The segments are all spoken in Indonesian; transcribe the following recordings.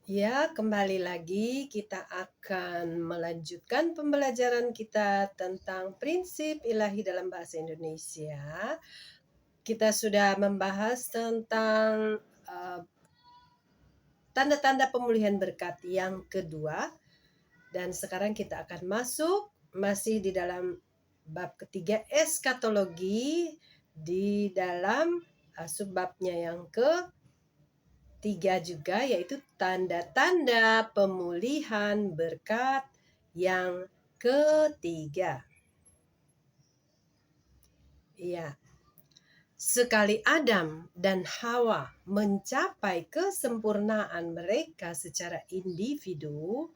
Ya, kembali lagi kita akan melanjutkan pembelajaran kita tentang prinsip ilahi dalam bahasa Indonesia. Kita sudah membahas tentang tanda-tanda pemulihan berkat yang kedua, dan sekarang kita akan masuk masih di dalam bab ketiga eskatologi di dalam subbabnya yang ketiga juga, yaitu tanda-tanda pemulihan berkat yang ketiga. Ya, sekali Adam dan Hawa mencapai kesempurnaan mereka secara individu,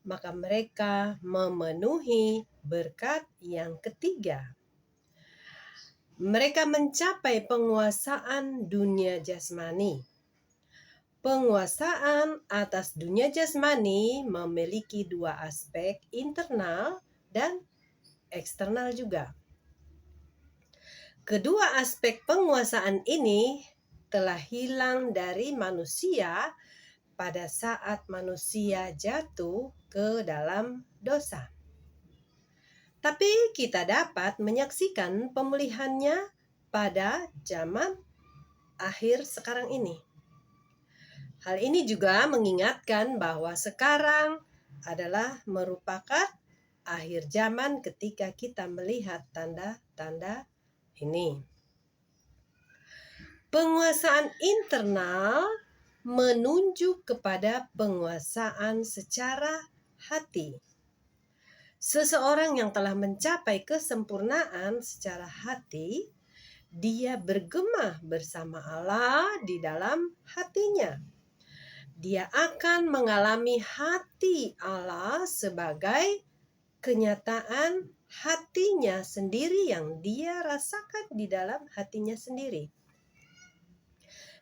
maka mereka memenuhi berkat yang ketiga. Mereka mencapai penguasaan dunia jasmani. Penguasaan atas dunia jasmani memiliki dua aspek, internal dan eksternal juga. Kedua aspek penguasaan ini telah hilang dari manusia pada saat manusia jatuh ke dalam dosa. Tapi kita dapat menyaksikan pemulihannya pada zaman akhir sekarang ini. Hal ini juga mengingatkan bahwa sekarang adalah merupakan akhir zaman ketika kita melihat tanda-tanda ini. Penguasaan internal menunjuk kepada penguasaan secara hati. Seseorang yang telah mencapai kesempurnaan secara hati, dia bergema bersama Allah di dalam hatinya. Dia akan mengalami hati Allah sebagai kenyataan hatinya sendiri yang dia rasakan di dalam hatinya sendiri.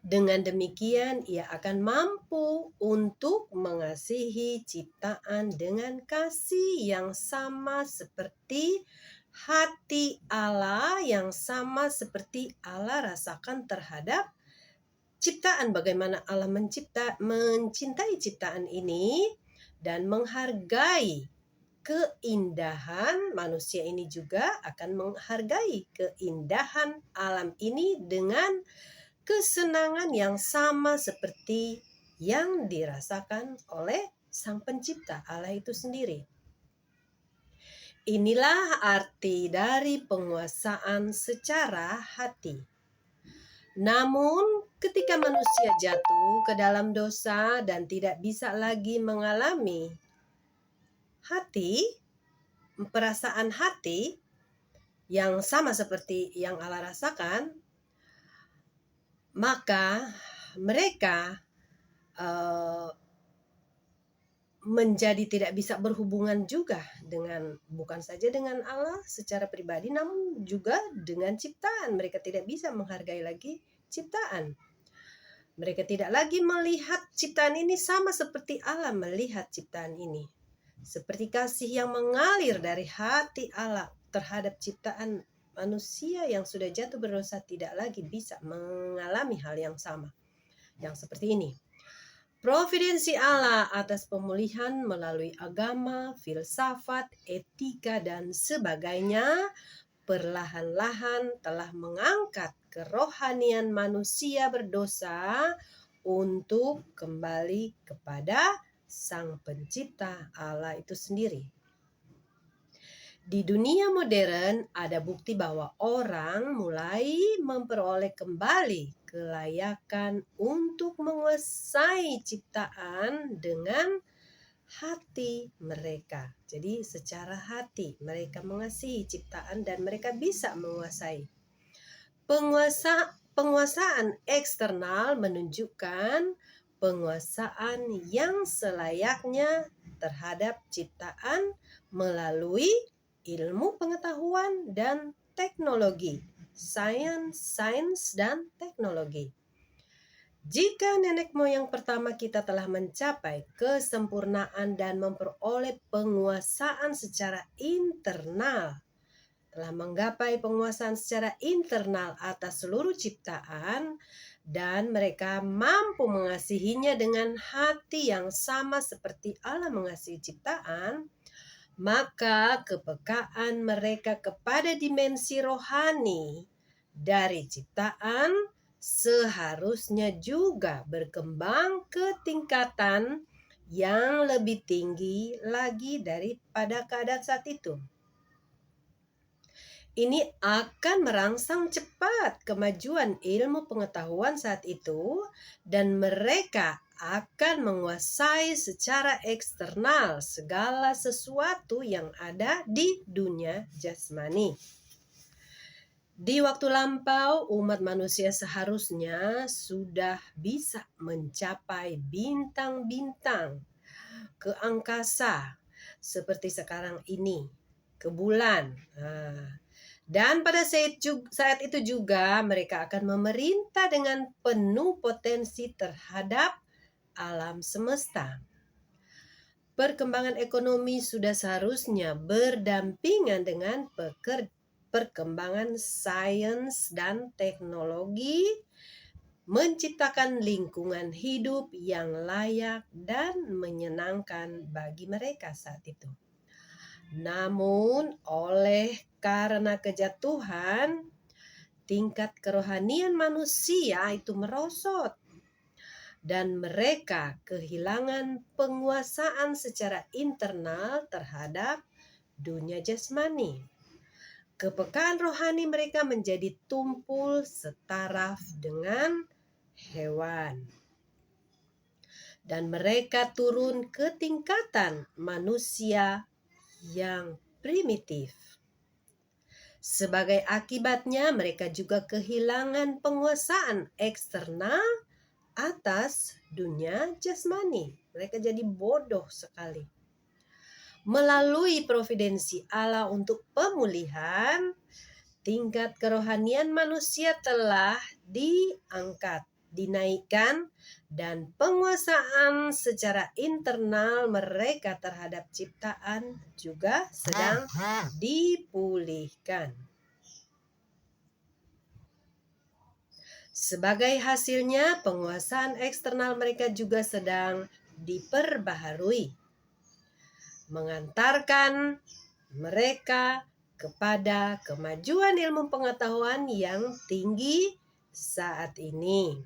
Dengan demikian, ia akan mampu untuk mengasihi ciptaan dengan kasih yang sama seperti hati Allah, yang sama seperti Allah rasakan terhadap ciptaan. Bagaimana Allah mencintai ciptaan ini dan menghargai keindahan manusia ini, juga akan menghargai keindahan alam ini dengan kesenangan yang sama seperti yang dirasakan oleh Sang Pencipta, Allah itu sendiri. Inilah arti dari penguasaan secara hati. Namun, ketika manusia jatuh ke dalam dosa dan tidak bisa lagi mengalami perasaan hati yang sama seperti yang Allah rasakan, maka mereka menjadi tidak bisa berhubungan juga dengan, bukan saja dengan Allah secara pribadi, namun juga dengan ciptaan. Mereka tidak bisa menghargai lagi ciptaan. Mereka tidak lagi melihat ciptaan ini sama seperti Allah melihat ciptaan ini. Seperti kasih yang mengalir dari hati Allah terhadap ciptaan, manusia yang sudah jatuh berdosa tidak lagi bisa mengalami hal yang sama, yang seperti ini. Providensi Allah atas pemulihan melalui agama, filsafat, etika, dan sebagainya perlahan-lahan telah mengangkat kerohanian manusia berdosa untuk kembali kepada Sang Pencipta, Allah itu sendiri. Di dunia modern ada bukti bahwa orang mulai memperoleh kembali kelayakan untuk menguasai ciptaan dengan hati mereka. Jadi secara hati mereka mengasihi ciptaan dan mereka bisa menguasai. Penguasaan eksternal menunjukkan penguasaan yang selayaknya terhadap ciptaan melalui ilmu pengetahuan dan teknologi, sains dan teknologi. Jika nenek moyang pertama kita telah mencapai kesempurnaan dan memperoleh penguasaan secara internal, telah menggapai penguasaan secara internal atas seluruh ciptaan, dan mereka mampu mengasihinya dengan hati yang sama seperti Allah mengasihi ciptaan, maka kepekaan mereka kepada dimensi rohani dari ciptaan seharusnya juga berkembang ke tingkatan yang lebih tinggi lagi daripada keadaan saat itu. Ini akan merangsang cepat kemajuan ilmu pengetahuan saat itu, dan mereka akan menguasai secara eksternal segala sesuatu yang ada di dunia jasmani. Di waktu lampau, umat manusia seharusnya sudah bisa mencapai bintang-bintang ke angkasa seperti sekarang ini, ke bulan. Dan pada saat itu juga mereka akan memerintah dengan penuh potensi terhadap alam semesta. Perkembangan ekonomi sudah seharusnya berdampingan dengan perkembangan sains dan teknologi, menciptakan lingkungan hidup yang layak dan menyenangkan bagi mereka saat itu. Namun karena kejatuhan, tingkat kerohanian manusia itu merosot dan mereka kehilangan penguasaan secara internal terhadap dunia jasmani. Kepekaan rohani mereka menjadi tumpul setaraf dengan hewan. Dan mereka turun ke tingkatan manusia yang primitif. Sebagai akibatnya, mereka juga kehilangan penguasaan eksternal atas dunia jasmani. Mereka jadi bodoh sekali. Melalui providensi Allah untuk pemulihan, tingkat kerohanian manusia telah diangkat, dinaikkan, dan penguasaan secara internal mereka terhadap ciptaan juga sedang dipulihkan. Sebagai hasilnya, penguasaan eksternal mereka juga sedang diperbaharui, mengantarkan mereka kepada kemajuan ilmu pengetahuan yang tinggi saat ini.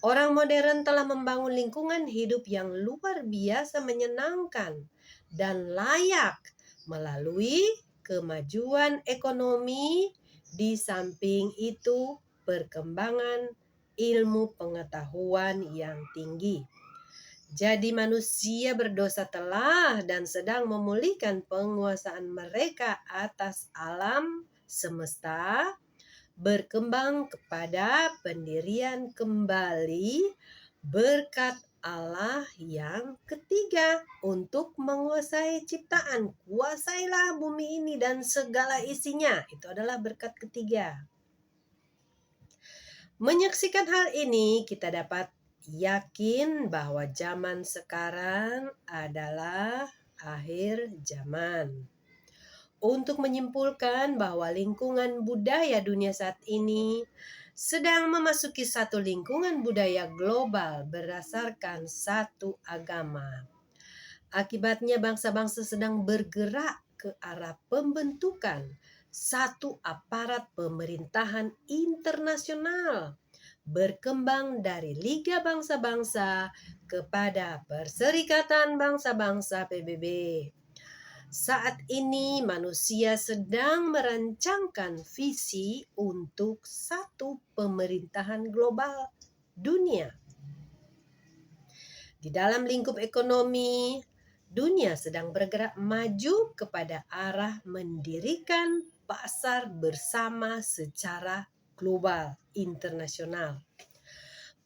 Orang modern telah membangun lingkungan hidup yang luar biasa menyenangkan dan layak melalui kemajuan ekonomi. Di samping itu, perkembangan ilmu pengetahuan yang tinggi. Jadi manusia berdosa telah dan sedang memulihkan penguasaan mereka atas alam semesta, berkembang kepada pendirian kembali berkat Allah yang ketiga untuk menguasai ciptaan. Kuasailah bumi ini dan segala isinya. Itu adalah berkat ketiga. Menyaksikan hal ini, kita dapat yakin bahwa zaman sekarang adalah akhir zaman. Untuk menyimpulkan bahwa lingkungan budaya dunia saat ini sedang memasuki satu lingkungan budaya global berdasarkan satu agama. Akibatnya bangsa-bangsa sedang bergerak ke arah pembentukan satu aparat pemerintahan internasional, berkembang dari Liga Bangsa-Bangsa kepada Perserikatan Bangsa-Bangsa PBB. Saat ini manusia sedang merancangkan visi untuk satu pemerintahan global dunia. Di dalam lingkup ekonomi, dunia sedang bergerak maju kepada arah mendirikan pasar bersama secara global internasional.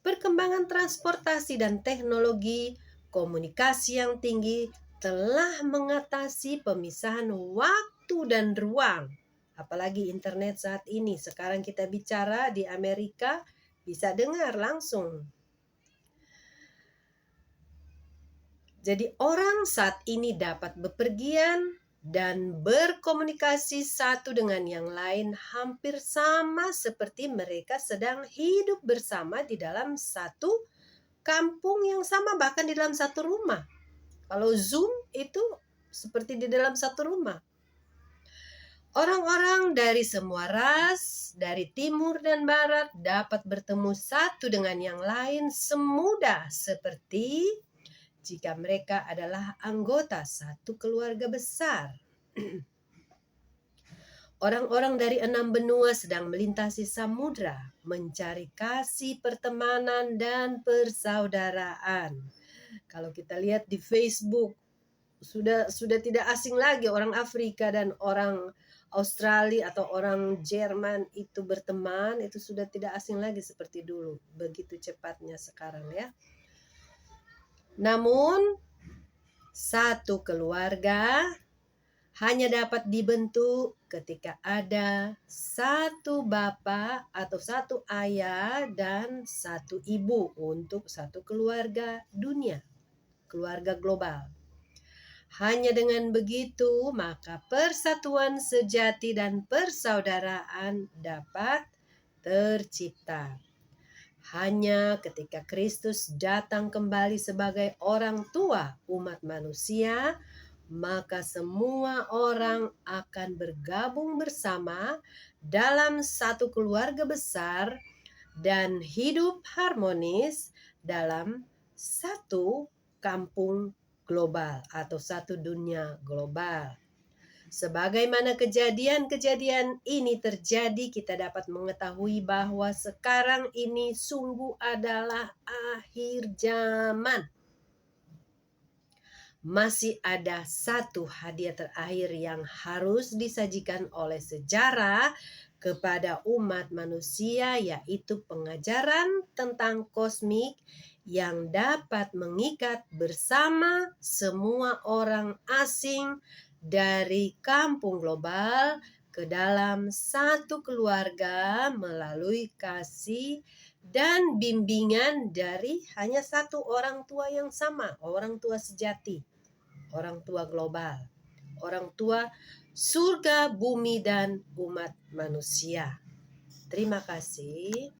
Perkembangan transportasi dan teknologi komunikasi yang tinggi telah mengatasi pemisahan waktu dan ruang. Apalagi internet saat ini. Sekarang kita bicara di Amerika, bisa dengar langsung. Jadi orang saat ini dapat bepergian dan berkomunikasi satu dengan yang lain hampir sama seperti mereka sedang hidup bersama di dalam satu kampung yang sama, bahkan di dalam satu rumah. Kalau Zoom itu seperti di dalam satu rumah. Orang-orang dari semua ras, dari timur dan barat dapat bertemu satu dengan yang lain semudah seperti jika mereka adalah anggota satu keluarga besar. Orang-orang dari 6 benua sedang melintasi samudra, mencari kasih, pertemanan, dan persaudaraan. Kalau kita lihat di Facebook, sudah tidak asing lagi orang Afrika dan orang Australia atau orang Jerman itu berteman, itu sudah tidak asing lagi seperti dulu. Begitu cepatnya sekarang ya. Namun satu keluarga hanya dapat dibentuk ketika ada satu bapak atau satu ayah dan satu ibu untuk satu keluarga dunia, keluarga global. Hanya dengan begitu, maka persatuan sejati dan persaudaraan dapat tercipta. Hanya ketika Kristus datang kembali sebagai orang tua umat manusia, maka semua orang akan bergabung bersama dalam satu keluarga besar dan hidup harmonis dalam satu kampung global atau satu dunia global. Sebagaimana kejadian-kejadian ini terjadi, kita dapat mengetahui bahwa sekarang ini sungguh adalah akhir zaman. Masih ada satu hadiah terakhir yang harus disajikan oleh sejarah kepada umat manusia, yaitu pengajaran tentang kosmik yang dapat mengikat bersama semua orang asing dari kampung global ke dalam satu keluarga melalui kasih dan bimbingan dari hanya satu orang tua yang sama, orang tua sejati, orang tua global, orang tua surga, bumi, dan umat manusia. Terima kasih.